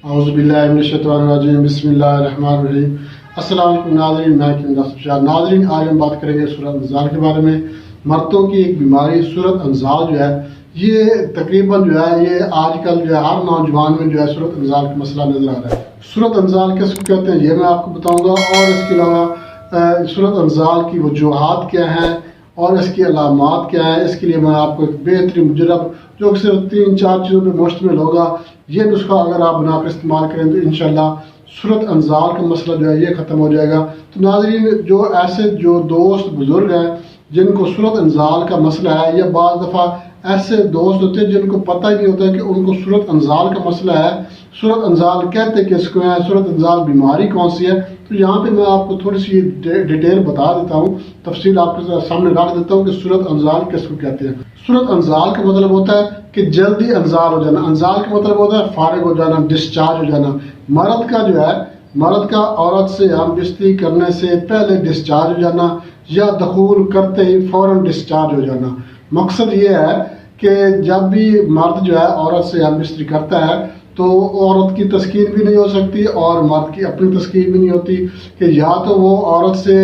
औज़ुबिल्लाहिमिनश्शैतानिर्रजीम बिस्मिल्लाहिर्रहमानिर्रहीम। अस्सलाम वालेकुम नाज़रीन, मैं किमदास। नाज़रीन, आज हम बात करेंगे सूरत अंज़ाल के बारे में। मर्दों की एक बीमारी सूरत अंज़ाल जो है, ये तकरीबन जो है ये आजकल जो है हर नौजवान में जो है सूरत अंज़ाल का मसला नज़र आ रहा है। सूरत अंज़ाल किसको कहते हैं ये मैं आपको बताऊँगा, और इसके अलावा सूरत अंज़ाल की वजूहात क्या हैं और इसकी अलामात क्या है, इसके लिए मैं आपको एक बेहतरीन मुजरब जो सिर्फ 3-4 चीज़ों पर मुश्तमिल होगा, ये नुस्खा अगर आप बनाकर इस्तेमाल करें तो इंशाल्लाह सूरत अंज़ाल का मसला जो है ये ख़त्म हो जाएगा। तो नाज़रीन, जो ऐसे जो दोस्त बुज़ुर्ग हैं जिनको सूरत अंज़ाल का मसला है, या बाज़ दफ़ा ऐसे दोस्त होते हैं जिनको पता ही नहीं होता कि उनको सूरत अंज़ाल का मसला है, सूरत अंज़ाल कहते किसको हैं, सूरत अंज़ाल बीमारी कौन सी है। तो यहाँ पे मैं आपको थोड़ी सी डिटेल बता देता हूँ, तफसील आपके सामने रख देता हूँ कि सूरत अंज़ाल किसको कहते हैं। सूरत अंज़ाल का मतलब होता है कि जल्दी अंज़ाल हो जाना। अंज़ाल का मतलब होता है फारिग हो जाना, डिस्चार्ज हो जाना। मर्द का जो है, मर्द का औरत से हम बिस्तरी करने से पहले डिस्चार्ज हो जाना, या दखूल करते ही फ़ौरन डिस्चार्ज हो जाना। मकसद ये है कि जब भी मर्द जो है औरत से हम बिस्तरी करता है तो औरत की तस्कीन भी नहीं हो सकती और मर्द की अपनी तस्कीन भी नहीं होती, कि या तो वो औरत से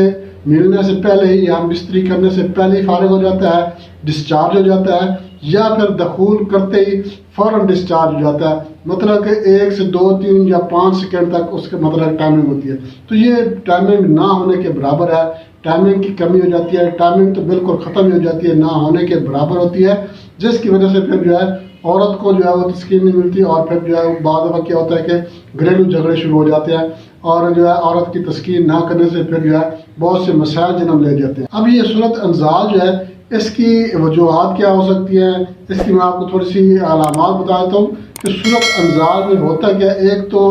मिलने से पहले ही या बिस्तरी करने से पहले ही फारिग हो जाता है, डिस्चार्ज हो जाता है, या फिर दखूल करते ही फ़ौरन डिस्चार्ज हो जाता है। मतलब कि 1 से 2, 3 या 5 सेकंड तक उसके मतलब टाइमिंग होती है। तो ये टाइमिंग ना होने के बराबर है, टाइमिंग की कमी हो जाती है, टाइमिंग तो बिल्कुल ख़त्म ही हो जाती है, ना होने के बराबर होती है, जिसकी वजह से फिर जो है औरत को जो है वो तस्कीन नहीं मिलती, और फिर जो है बाद दफ़ा क्या होता है कि घरेलू झगड़े शुरू हो जाते हैं, और जो है औरत की तस्कीन ना करने से फिर जो है बहुत से मसाइल जन्म ले जाते हैं। अब ये सूरत अंज़ाल जो है, इसकी वजूहात क्या हो सकती हैं, इसकी मैं आपको थोड़ी सी अलामात बता देता हूँ कि सूरत अंज़ाल में होता क्या। एक तो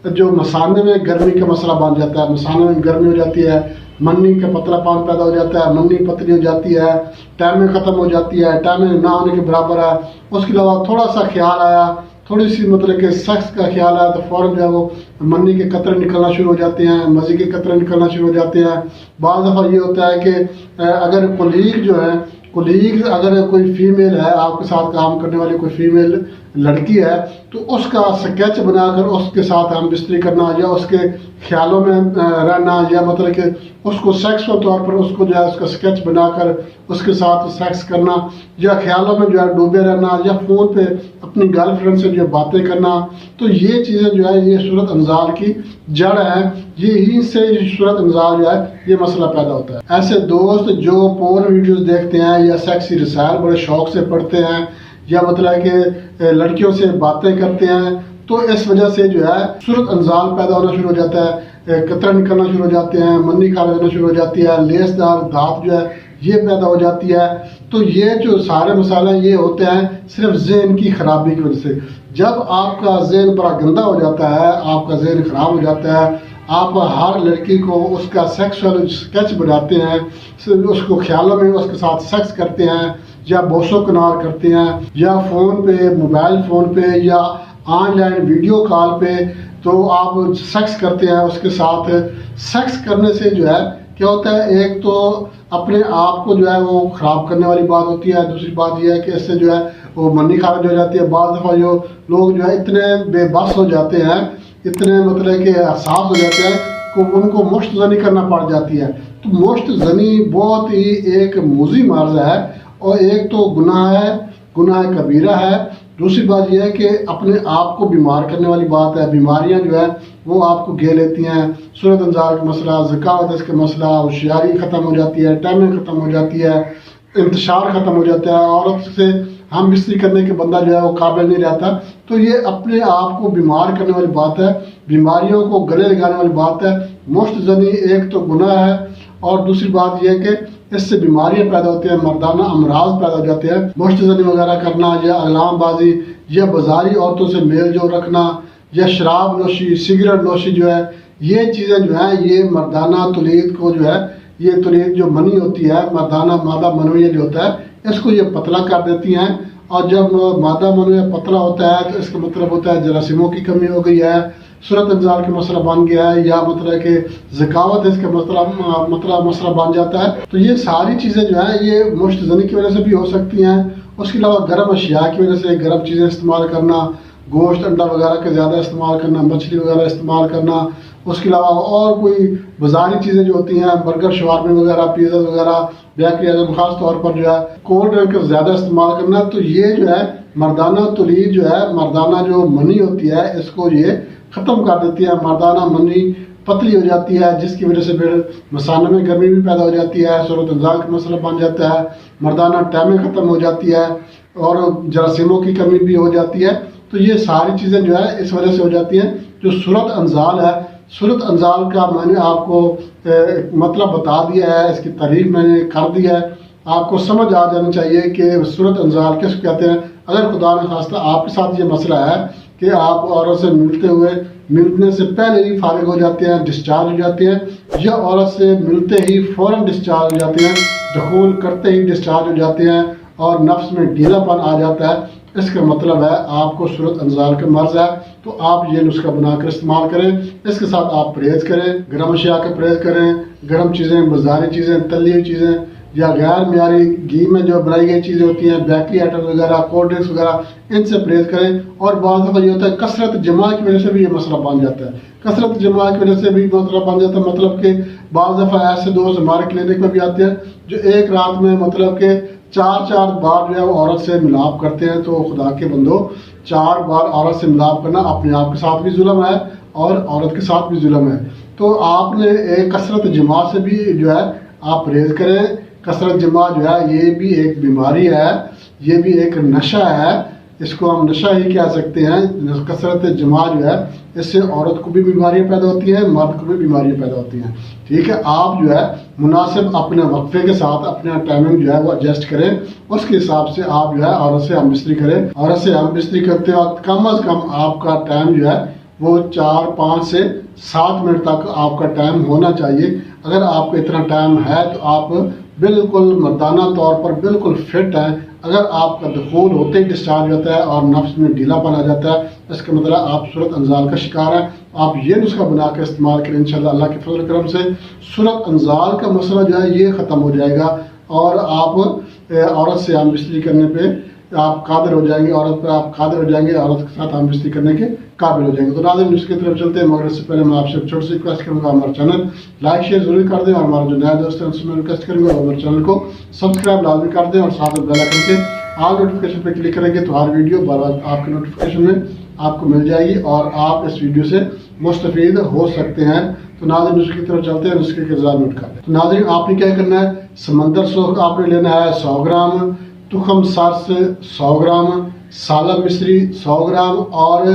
जो मसाने में गर्मी का मसला बन जाता है, मसाने में गर्मी हो जाती है, मन्नी का पतलापन पैदा हो जाता है, मन्नी पतली हो जाती है, टाइमिंग ख़त्म हो जाती है, टाइमिंग ना होने के बराबर है। उसके अलावा थोड़ा सा ख्याल आया, थोड़ी सी मतलब कि सेक्स का ख्याल आया तो फ़ौरन जो है वो मन्नी के कतरे निकलना शुरू हो जाते हैं, मज़े के कतरे निकलना शुरू हो जाते हैं। बाज़ दफ़ा ये होता है कि अगर कोलीग जो है, कोलीग अगर कोई फीमेल है, आपके साथ काम करने वाली कोई फीमेल लड़की है, तो उसका स्केच बनाकर उसके साथ हम बिस्तरी करना, या उसके ख्यालों में रहना, या मतलब कि उसको सेक्सुअल तौर पर उसको जो है उसका स्केच बनाकर उसके साथ सेक्स करना, या ख्यालों में जो है डूबे रहना, या फ़ोन पे अपनी गर्लफ्रेंड से जो बातें करना। तो ये चीज़ें जो है ये सूरत अंज़ाल की जड़ है, यहीं से सूरत अंज़ाल जो है ये मसला पैदा होता है। ऐसे दोस्त जो पोर्न वीडियोस देखते हैं या सेक्सी रसायल बड़े शौक से पढ़ते हैं, या मतलब कि लड़कियों से बातें करते हैं, तो इस वजह से जो है सूरत अंज़ाल पैदा होना शुरू हो जाता है, कतरा निकलना शुरू हो जाते हैं, मन्नी खारिज होना शुरू हो जाती है, लेसदार दांत जो है ये पैदा हो जाती है। तो ये जो सारे मसाले ये होते हैं सिर्फ ज़हन की ख़राबी की वजह से। जब आपका ज़हन बड़ा गंदा हो जाता है, आपका ज़हन ख़राब हो जाता है, आप हर लड़की को उसका सेक्सुअल स्केच बनाते हैं, उसको ख्यालों में उसके साथ सेक्स करते हैं, या बोसो कनार करते हैं, या फ़ोन पे, मोबाइल फ़ोन पे, या ऑनलाइन वीडियो कॉल पे, तो आप सेक्स करते हैं उसके साथ। सेक्स करने से जो है क्या होता है, एक तो अपने आप को जो है वो ख़राब करने वाली बात होती है, दूसरी बात यह है कि इससे जो है वो मन्नी खारिज हो जाती है। बाद दफ़ा जो लोग जो है इतने बेबस हो जाते हैं, इतने मतलब कि एहसास हो जाते हैं कि उनको मुश्त ज़नी करना पड़ जाती है। तो मुश्त ज़नी बहुत ही एक मूज़ी मर्ज़ है, और एक तो गुनाह है, गुनाह कबीरा है। दूसरी बात यह है कि अपने आप को बीमार करने वाली बात है, बीमारियां जो है वो आपको घेर लेती हैं। सूरत अंज़ाल का मसला, ज़कावत का मसला, होशियारी ख़त्म हो जाती है, टाइमिंग ख़त्म हो जाती है, इंतशार ख़त्म हो जाता है, औरत से हम बिस्तरी करने के बंदा जो है वो काबिल नहीं रहता। तो ये अपने आप को बीमार करने वाली बात है, बीमारियों को गले लगाने वाली बात है। मुफ्त ज़नी एक तो गुनाह है, और दूसरी बात यह है कि इससे बीमारियां पैदा होती हैं, मर्दाना अमराज पैदा हो जाते हैं। मुश्त ज़नी वगैरह करना, या अगलामबाजी, या बाजारी औरतों से मेल जोल रखना, या शराब नोशी, सिगरेट नोशी जो है, ये चीज़ें जो है ये मर्दाना तुलीद को जो है, ये तुलीद जो मनी होती है, मर्दाना मादा मनोया जो होता है, इसको ये पतला कर देती हैं। और जब मादा मनोया पतला होता है तो इसका मतलब होता है जरासीमों की कमी हो गई है, सूरत अंज़ाल का मसला बन गया है, या मतलब कि ज़कावत इसका मसला बन जाता है। तो ये सारी चीज़ें जो है ये मुश्त ज़नी की वजह से भी हो सकती हैं। उसके अलावा गर्म अशिया की वजह से, गर्म चीज़ें इस्तेमाल करना, گوشت انڈا وغیرہ کا زیادہ استعمال کرنا، مچھلی وغیرہ استعمال کرنا، اس کے علاوہ اور کوئی بازاری چیزیں جو ہوتی ہیں برگر شوارمے وغیرہ، پیزا وغیرہ، بیکری آئٹم، خاص طور پر جو ہے کولڈ ڈرنک کا زیادہ استعمال کرنا، تو یہ جو ہے مردانہ تولید جو ہے، مردانہ جو منی ہوتی ہے اس کو یہ ختم کر دیتی ہے. مردانہ منی پتلی ہو جاتی ہے، جس کی وجہ سے پھر مثانہ میں گرمی بھی پیدا ہو جاتی ہے، صورت انزال کا مسئلہ بن جاتا ہے، مردانہ ٹائمیں ختم ہو جاتی ہے اور جراثیموں کی کمی بھی ہو جاتی ہے. تو یہ ساری چیزیں جو ہے اس وجہ سے ہو جاتی ہیں. جو صورت انزال ہے، صورت انزال کا میں نے آپ کو مطلب بتا دیا ہے، اس کی تعریف میں نے کر دی ہے. آپ کو سمجھ آ جانی چاہیے کہ صورت انزال کس کو کہتے ہیں. اگر خدا نخواستہ آپ کے ساتھ یہ مسئلہ ہے کہ آپ عورت سے ملنے سے پہلے ہی فارغ ہو جاتے ہیں، ڈسچارج ہو جاتے ہیں، یا عورت سے ملتے ہی فوراً ڈسچارج ہو جاتے ہیں، دخول کرتے ہی ڈسچارج ہو جاتے ہیں اور نفس میں ڈھیلا پن آ جاتا ہے، اس کا مطلب ہے آپ کو صورت انزال کا مرض ہے. تو آپ یہ نسخہ بنا کر استعمال کریں. اس کے ساتھ آپ پرہیز کریں، گرم اشیاء کا پرہیز کریں، گرم چیزیں، بازاری چیزیں، تلی ہوئی چیزیں یا غیر معیاری گھی میں جو بنائی گئی چیزیں ہوتی ہیں، بیکری آئٹم وغیرہ، کولڈ ڈرنکس وغیرہ، ان سے پرہیز کریں. اور بعض دفعہ یہ ہوتا ہے کثرت جماع کی وجہ سے بھی یہ مسئلہ بن جاتا ہے. کثرت جماع کی وجہ سے بھی مسئلہ بن جاتا ہے، مطلب کہ بعض دفعہ ایسے دوست ہمارے کلینک میں بھی آتے ہیں جو ایک رات میں مطلب کہ 4 بار جو ہے وہ عورت سے ملاپ کرتے ہیں. تو خدا کے بندو، 4 بار عورت سے ملاپ کرنا اپنے آپ کے ساتھ بھی ظلم ہے اور عورت کے ساتھ بھی ظلم ہے. تو آپ نے ایک کثرت جماع سے بھی جو ہے آپ پرہیز کریں. کثرت جماع جو ہے یہ بھی ایک بیماری ہے، یہ بھی ایک نشہ ہے، اس کو ہم نشہ ہی کہہ سکتے ہیں. کثرت جماع جو ہے اس سے عورت کو بھی بیماریاں پیدا ہوتی ہیں، مرد کو بھی بیماریاں پیدا ہوتی ہیں. ٹھیک ہے، آپ جو ہے مناسب اپنے وقفے کے ساتھ اپنا ٹائمنگ جو ہے وہ ایڈجسٹ کریں. اس کے حساب سے آپ جو ہے عورت سے ہم بستری کریں. عورت سے ہم بستری کرتے وقت کم از کم آپ کا ٹائم جو ہے وہ 4، 5 سے 7 منٹ تک آپ کا ٹائم ہونا چاہیے. اگر آپ کو اتنا ٹائم ہے تو آپ بالکل مردانہ طور پر بالکل فٹ ہیں. اگر آپ کا دخول ہوتے ہی ڈسچارج ہوتا ہے اور نفس میں ڈھیلا پن آ جاتا ہے، اس کا مطلب آپ صورت انزال کا شکار ہیں. آپ یہ نسخہ بنا کے استعمال کریں، انشاءاللہ اللہ کے فضل و کرم سے صورت انزال کا مسئلہ جو ہے یہ ختم ہو جائے گا اور آپ عورت سے ہم بستری کرنے پہ آپ قادر ہو جائیں گے، عورت پر آپ قادر ہو جائیں گے، عورت کے ساتھ ہم بستری کرنے کے قابل ہو جائیں گے. تو ناظرین اس کی طرف چلتے ہیں، مگر اس سے پہلے میں آپ سے چھوٹی سی ریکویسٹ کروں گا، ہمارا چینل لائک شیئر ضرور کر دیں اور ہمارے جو نئے دوست ہیں ان سے میں ریکویسٹ کروں گا ہمارے چینل کو سبسکرائب لازمی کر دیں اور ساتھ میں بیل آئکن کے آل نوٹیفیکیشن پہ کلک کریں گے تو ہر ویڈیو بار بار آپ کے نوٹیفیکیشن میں آپ کو مل جائے گی اور آپ اس ویڈیو سے مستفید ہو سکتے ہیں. تو ناظرین نسخے کی طرف چلتے ہیں، نسخے کے اجزاء نوٹ کر لیں. تو ناظرین آپ نے کیا کرنا ہے، سمندر سرخ آپ نے لینا ہے 100 گرام، تخم سرس 100 گرام، سالم مصری 100 گرام اور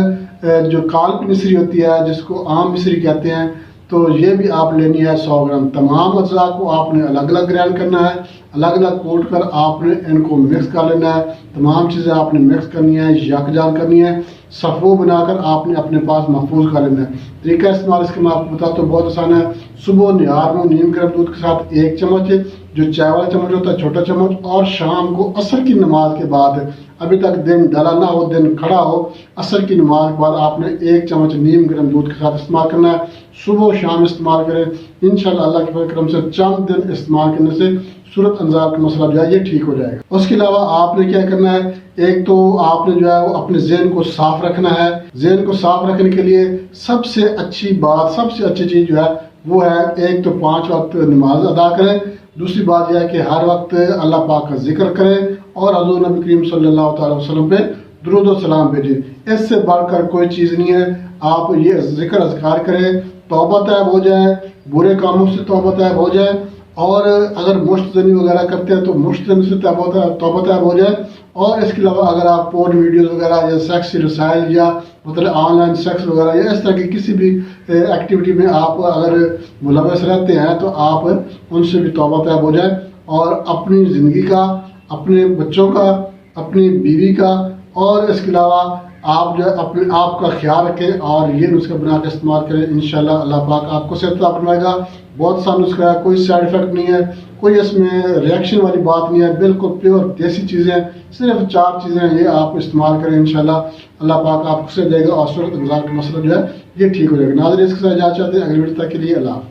جو کالک مصری ہوتی ہے جس کو عام مصری کہتے ہیں تو یہ بھی آپ لینی ہے 100 گرام. تمام اجزاء کو آپ نے الگ الگ گرائنڈ کرنا ہے، الگ الگ کوٹ کر آپ نے ان کو مکس کر لینا ہے. تمام چیزیں آپ نے مکس کرنی ہے، یکجان کرنی ہے، صفو بنا کر آپ نے اپنے پاس محفوظ کر لینا ہے. طریقہ استعمال اس کا میں آپ کو بتاتا ہوں، بہت آسان ہے. صبح نہار میں نیم گرم دودھ کے ساتھ 1 چمچ جو چائے والا چمچ ہوتا ہے چھوٹا چمچ، اور شام کو عصر کی نماز کے بعد، ابھی تک دن ڈلا نہ ہو، دن کھڑا ہو، عصر کی نماز کے بعد آپ نے 1 چمچ نیم گرم دودھ کے ساتھ استعمال کرنا ہے. صبح و شام استعمال کریں، انشاءاللہ اللہ کے فضل کرم سے چند دن استعمال کرنے سے صورت انزال کا مسئلہ جو ہے یہ ٹھیک ہو جائے گا. اس کے علاوہ آپ نے کیا کرنا ہے، ایک تو آپ نے جو ہے وہ اپنے ذہن کو صاف رکھنا ہے. ذہن کو صاف رکھنے کے لیے سب سے اچھی بات، سب سے اچھی چیز جو ہے وہ ہے، ایک تو 5 وقت نماز ادا کریں. دوسری بات یہ ہے کہ ہر وقت اللہ پاک کا ذکر کریں اور حضور نبی کریم صلی اللہ تعالی وسلم پہ درود و سلام بھیجیں. اس سے بڑھ کر کوئی چیز نہیں ہے. آپ یہ ذکر اذکار کریں، توبہ طیب ہو جائے، برے کاموں سے توبہ طیب ہو جائے، اور اگر مشت زنی وغیرہ کرتے ہیں تو مشت زنی سے توبہ طیب ہو جائے. اور اس کے علاوہ اگر آپ پورن ویڈیوز وغیرہ یا سیکسی رسائل یا مطلب آن لائن سیکس وغیرہ یا اس طرح کی کسی بھی ایکٹیویٹی میں آپ اگر ملوث رہتے ہیں تو آپ ان سے بھی توبہ طیب ہو جائیں اور اپنی زندگی کا، اپنے بچوں کا، اپنی بیوی کا اور اس کے علاوہ آپ جو ہے اپنے آپ کا خیال رکھیں اور یہ نسخہ بنا کے استعمال کریں. انشاءاللہ اللہ پاک آپ کو صحت عطا فرمائے گا. بہت سا نسخہ ہے، کوئی سائڈ افیکٹ نہیں ہے، کوئی اس میں ریئیکشن والی بات نہیں ہے، بالکل پیور دیسی چیزیں، صرف 4 چیزیں ہیں، یہ آپ استعمال کریں. انشاءاللہ اللہ پاک آپ کو صحت دے گا اور صورت انزال کا مسئلہ جو ہے یہ ٹھیک ہو جائے گا. ناظرین اس کے ساتھ اجازت چاہتے ہیں، اگلی ویڈیو تک کے لیے اللہ حافظ.